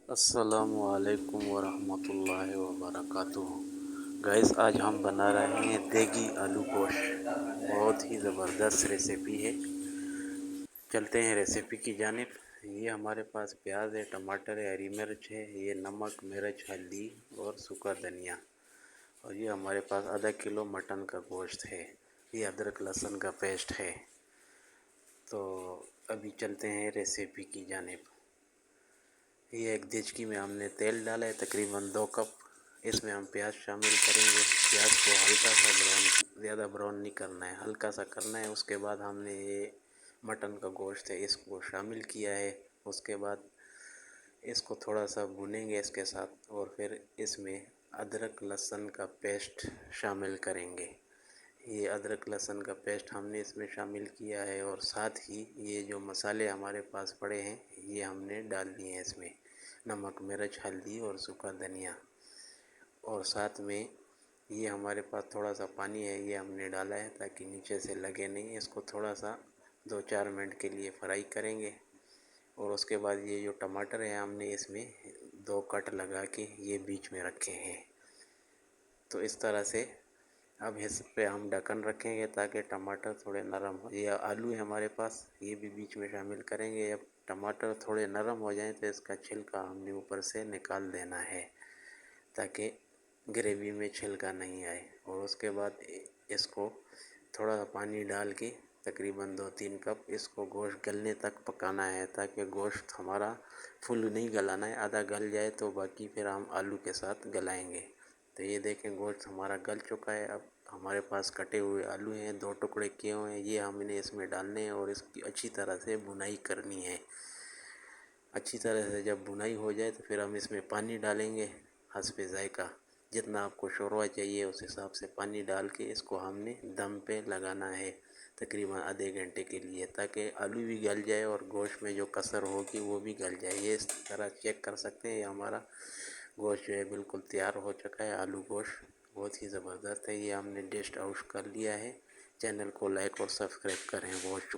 अस्सलामुअलैकुम वरहमतुल्लाहि वबरकातुहू। गाइस, आज हम बना रहे हैं देगी आलू गोश्त। बहुत ही ज़बरदस्त रेसिपी है। चलते हैं रेसिपी की जानिब। ये हमारे पास प्याज है, टमाटर है, हरी मिर्च है, ये नमक, मिर्च, हल्दी और सूखा धनिया। और ये हमारे पास आधा किलो मटन का गोश्त है। ये अदरक लहसुन का पेस्ट है। तो अभी चलते हैं रेसिपी की जानिब। ये एक देचकी में हमने तेल डाला है, तकरीबन 2 कप। इसमें हम प्याज शामिल करेंगे। प्याज को हल्का सा ब्राउन, ज़्यादा ब्राउन नहीं करना है, हल्का सा करना है। उसके बाद हमने ये मटन का गोश्त है, इसको शामिल किया है। उसके बाद इसको थोड़ा सा भुनेंगे इसके साथ, और फिर इसमें अदरक लहसुन का पेस्ट शामिल करेंगे। ये अदरक लहसुन का पेस्ट हमने इसमें शामिल किया है, और साथ ही ये जो मसाले हमारे पास पड़े हैं ये हमने डाल दिए हैं इसमें। नमक, मिर्च, हल्दी और सूखा धनिया। और साथ में ये हमारे पास थोड़ा सा पानी है, ये हमने डाला है ताकि नीचे से लगे नहीं। इसको थोड़ा सा 2-4 मिनट के लिए फ्राई करेंगे। और उसके बाद ये जो टमाटर है हमने इसमें 2 कट लगा के ये बीच में रखे हैं। तो इस तरह से अब इस पे हम ढक्कन रखेंगे ताकि टमाटर थोड़े नरम हो। ये आलू है हमारे पास, ये भी बीच में शामिल करेंगे। अब टमाटर थोड़े नरम हो जाएं तो इसका छिलका हमने ऊपर से निकाल देना है ताकि ग्रेवी में छिलका नहीं आए। और उसके बाद इसको थोड़ा सा पानी डाल के तकरीबन 2-3 कप इसको गोश्त गलने तक पकाना है, ताकि गोश्त हमारा फुल नहीं गलाना है, आधा गल जाए तो बाकी फिर हम आलू के साथ गलाएंगे। तो ये देखें, गोश्त हमारा गल चुका है। अब हमारे पास कटे हुए आलू हैं, 2 टुकड़े किए हुए हैं, ये हमने इसमें डालने हैं और इसकी अच्छी तरह से भुनाई करनी है। अच्छी तरह से जब भुनाई हो जाए तो फिर हम इसमें पानी डालेंगे हस्बे ज़ायक़ा। जितना आपको शोरवा चाहिए उस हिसाब से पानी डाल के इसको हमने दम पे लगाना है तकरीबन आधे घंटे के लिए, ताकि आलू भी गल जाए और गोश्त में जो कसर होगी वो भी गल जाए। ये इस तरह चेक कर सकते हैं। ये हमारा गोश्त जो है बिल्कुल तैयार हो चुका है। आलू गोश्त बहुत ही ज़बरदस्त है। ये हमने डिश आउट कर लिया है। चैनल को लाइक और सब्सक्राइब करें। बहुत शुक्रिया।